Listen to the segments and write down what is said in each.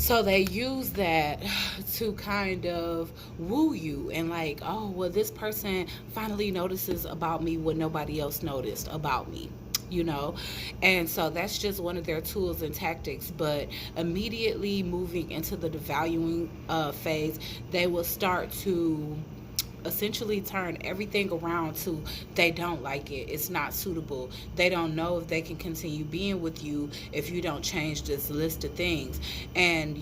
So they use that to kind of woo you and like, oh, well, this person finally notices about me what nobody else noticed about me, you know? And so that's just one of their tools and tactics. But immediately moving into the devaluing phase, they will start to essentially turn everything around to they don't like it, it's not suitable, they don't know if they can continue being with you if you don't change this list of things. And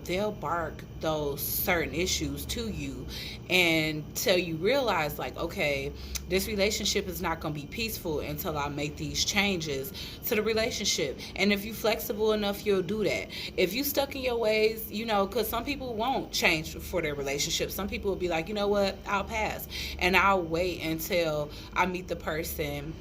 they'll bark those certain issues to you until you realize, like, okay, this relationship is not going to be peaceful until I make these changes to the relationship. And if you're flexible enough, you'll do that. If you stuck in your ways, because some people won't change for their relationship. Some people will be like, you know what, I'll pass and I'll wait until I meet the person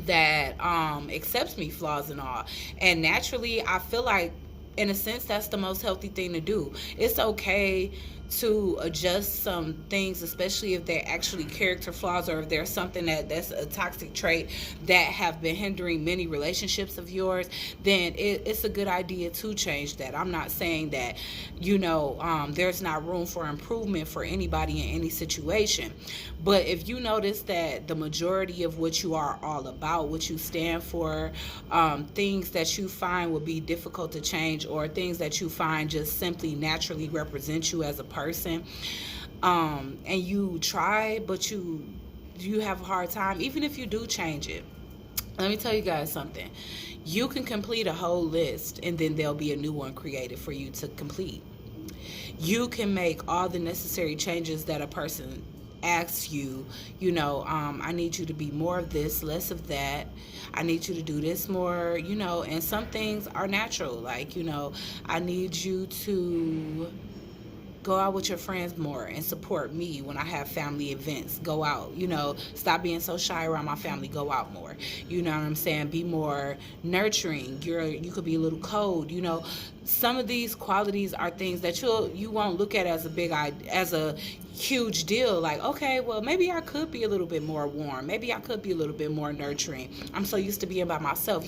that accepts me, flaws and all. And naturally, I feel like, in a sense, that's the most healthy thing to do. It's okay to adjust some things, especially if they're actually character flaws, or if there's something that's a toxic trait that have been hindering many relationships of yours. Then it's a good idea to change that. I'm not saying that there's not room for improvement for anybody in any situation, but if you notice that the majority of what you are all about, what you stand for, things that you find will be difficult to change, or things that you find just simply naturally represent you as a person, and you try, but you have a hard time, even if you do change it. Let me tell you guys something. You can complete a whole list, and then there'll be a new one created for you to complete. You can make all the necessary changes that a person asks you. I need you to be more of this, less of that. I need you to do this more, and some things are natural. Like, I need you to go out with your friends more and support me when I have family events. Go out, stop being so shy around my family. Go out more. You know what I'm saying? Be more nurturing. You could be a little cold. Some of these qualities are things that you won't look at as a huge deal. Like, okay, well, maybe I could be a little bit more warm. Maybe I could be a little bit more nurturing. I'm so used to being by myself.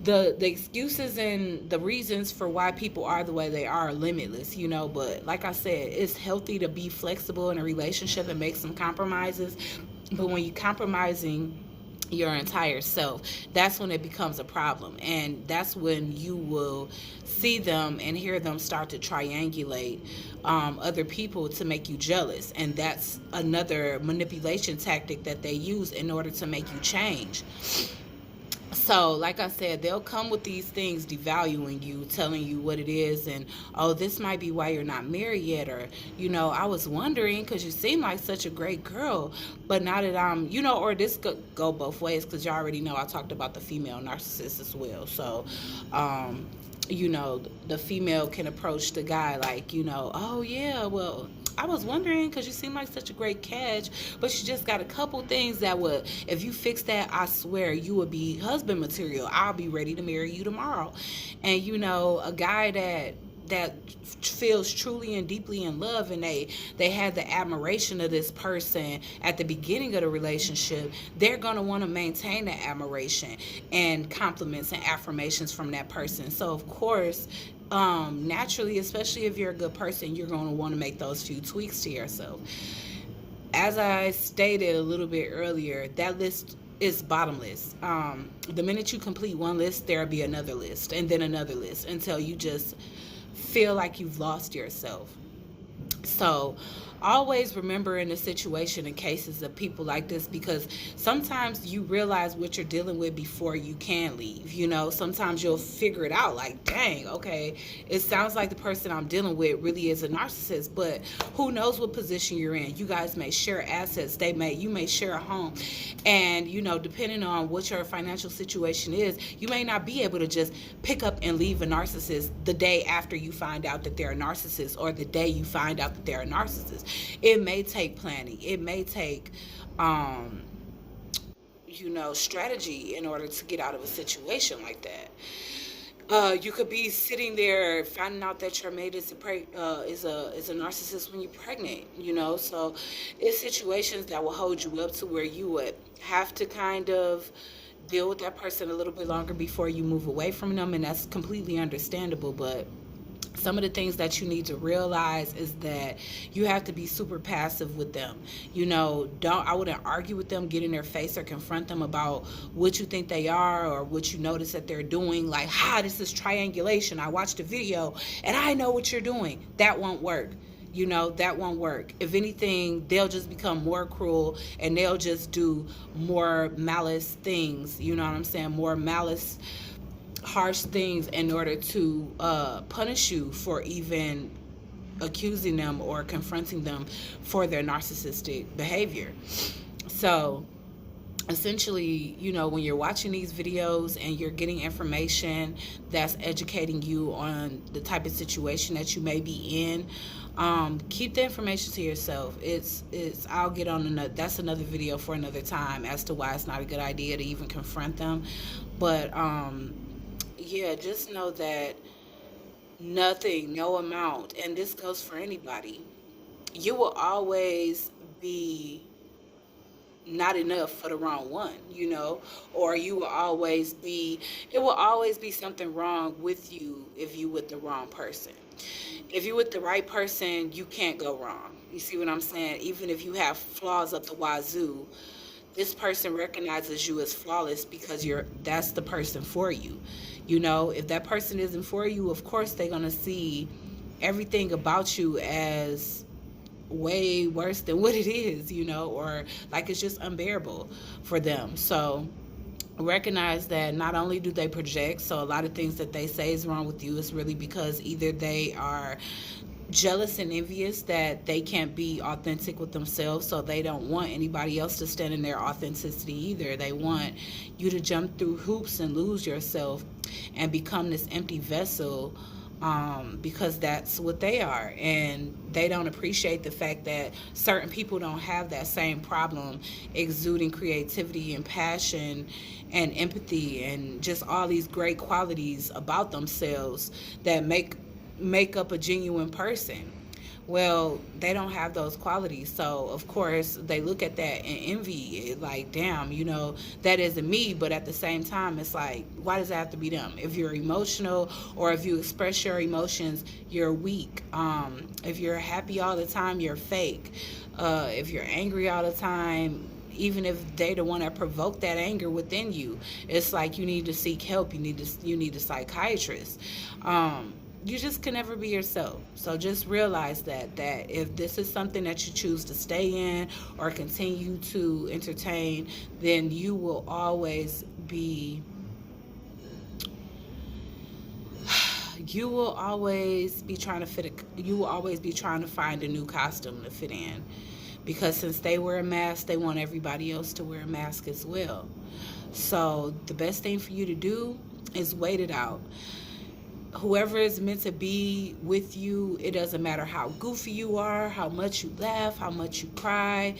The excuses and the reasons for why people are the way they are limitless, but like I said, it's healthy to be flexible in a relationship and make some compromises. But when you're compromising your entire self, that's when it becomes a problem, and that's when you will see them and hear them start to triangulate other people to make you jealous. And that's another manipulation tactic that they use in order to make you change. So, like I said, they'll come with these things devaluing you, telling you what it is, and, oh, this might be why you're not married yet, or, I was wondering because you seem like such a great girl, but now that I'm, or this could go both ways, because you already know I talked about the female narcissist as well. So, the female can approach the guy like, oh, yeah, well, I was wondering because you seem like such a great catch, but you just got a couple things that would, if you fix that, I swear you would be husband material. I'll be ready to marry you tomorrow. And a guy that feels truly and deeply in love, and they had the admiration of this person at the beginning of the relationship, they're going to want to maintain that admiration and compliments and affirmations from that person. So of course, naturally, especially if you're a good person, you're going to want to make those few tweaks to yourself. As I stated a little bit earlier, that list is bottomless. The minute you complete one list, there'll be another list, and then another list, until you just feel like you've lost yourself. So always remember in a situation in cases of people like this, because sometimes you realize what you're dealing with before you can leave. Sometimes you'll figure it out, like, dang, okay, it sounds like the person I'm dealing with really is a narcissist. But who knows what position you're in. You guys may share assets, you may share a home, and depending on what your financial situation is, you may not be able to just pick up and leave a narcissist the day after you find out that they're a narcissist, or the day you find out that they're a narcissist. It may take planning. It may take, strategy in order to get out of a situation like that. You could be sitting there finding out that your mate is a narcissist when you're pregnant. So it's situations that will hold you up to where you would have to kind of deal with that person a little bit longer before you move away from them, and that's completely understandable. But Some of the things that you need to realize is that you have to be super passive with them. Don't I wouldn't argue with them, get in their face or confront them about what you think they are or what you notice that they're doing. Like, this is triangulation. I watched a video and I know what you're doing. That won't work. That won't work. If anything, they'll just become more cruel and they'll just do more malice things. You know what I'm saying? More malice, harsh things in order to punish you for even accusing them or confronting them for their narcissistic behavior. So essentially, when you're watching these videos and you're getting information that's educating you on the type of situation that you may be in, keep the information to yourself. I'll get on that's another video for another time as to why it's not a good idea to even confront them. But yeah, just know that nothing, no amount, and this goes for anybody, you will always be not enough for the wrong one, or it will always be something wrong with you if you with the wrong person. If you with the right person, you can't go wrong. You see what I'm saying? Even if you have flaws up the wazoo, this person recognizes you as flawless because that's the person for you. If that person isn't for you, of course they're going to see everything about you as way worse than what it is, or like it's just unbearable for them. So recognize that not only do they project, so a lot of things that they say is wrong with you is really because either they are jealous and envious that they can't be authentic with themselves, so they don't want anybody else to stand in their authenticity either. They want you to jump through hoops and lose yourself and become this empty vessel, because that's what they are. And they don't appreciate the fact that certain people don't have that same problem, exuding creativity and passion and empathy and just all these great qualities about themselves that make up a genuine person. Well, they don't have those qualities, so of course they look at that and envy it, like, damn, that isn't me. But at the same time, it's like, why does it have to be them? If you're emotional or if you express your emotions, you're weak. If you're happy all the time, you're fake. If you're angry all the time, even if they're the one that provoked that anger within you, it's like you need to seek help. You need a psychiatrist. You just can never be yourself. So just realize that if this is something that you choose to stay in or continue to entertain, then you will always be trying to find a new costume to fit in, because since they wear a mask, they want everybody else to wear a mask as well. So the best thing for you to do is wait it out. Whoever is meant to be with you, it doesn't matter how goofy you are, how much you laugh, how much you cry,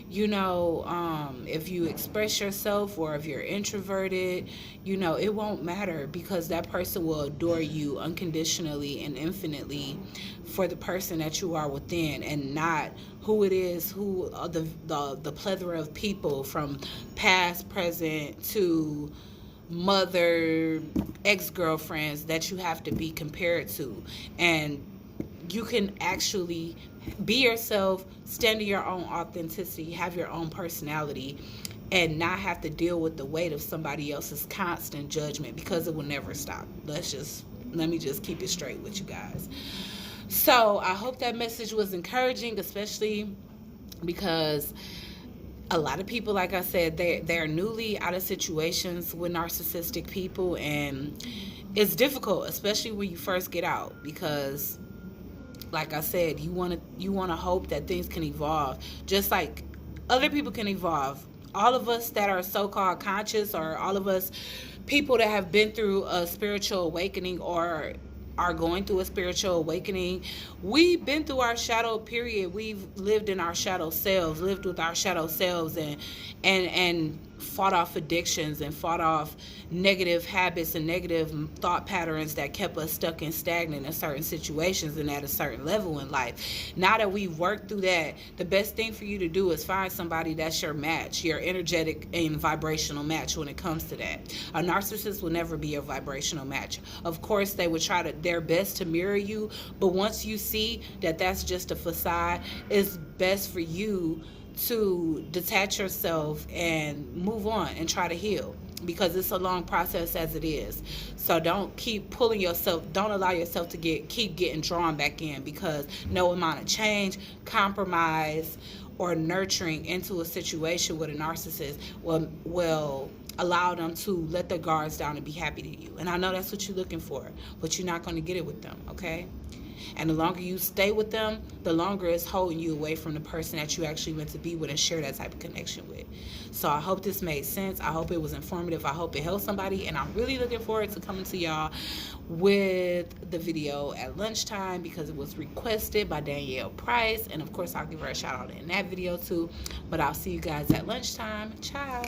if you express yourself or if you're introverted, it won't matter, because that person will adore you unconditionally and infinitely for the person that you are within, and not who it is, who the plethora of people from past, present to mother, ex-girlfriends that you have to be compared to. And you can actually be yourself, stand in your own authenticity, have your own personality, and not have to deal with the weight of somebody else's constant judgment, because it will never stop. Let me just keep it straight with you guys. So I hope that message was encouraging, especially because a lot of people, like I said, they're newly out of situations with narcissistic people, and it's difficult, especially when you first get out, because, like I said, you want to hope that things can evolve, just like other people can evolve. All of us that are so-called conscious, or all of us people that have been through a spiritual awakening or are going through a spiritual awakening, we've been through our shadow period. We've lived in our shadow selves, lived with our shadow selves, and fought off addictions and fought off negative habits and negative thought patterns that kept us stuck and stagnant in certain situations and at a certain level in life. Now that we've worked through that, the best thing for you to do is find somebody that's your match, your energetic and vibrational match when it comes to that. A narcissist will never be a vibrational match. Of course, they would try their best to mirror you, but once you see that that's just a facade, it's best for you to detach yourself and move on and try to heal, because it's a long process as it is. So don't keep pulling yourself, don't allow yourself to keep getting drawn back in, because no amount of change, compromise, or nurturing into a situation with a narcissist will allow them to let their guards down and be happy to you. And I know that's what you're looking for, but you're not going to get it with them, okay? And the longer you stay with them, the longer it's holding you away from the person that you actually meant to be with and share that type of connection with. So I hope this made sense. I hope it was informative. I hope it helped somebody. And I'm really looking forward to coming to y'all with the video at lunchtime, because it was requested by Danielle Price. And of course, I'll give her a shout out in that video too. But I'll see you guys at lunchtime. Ciao.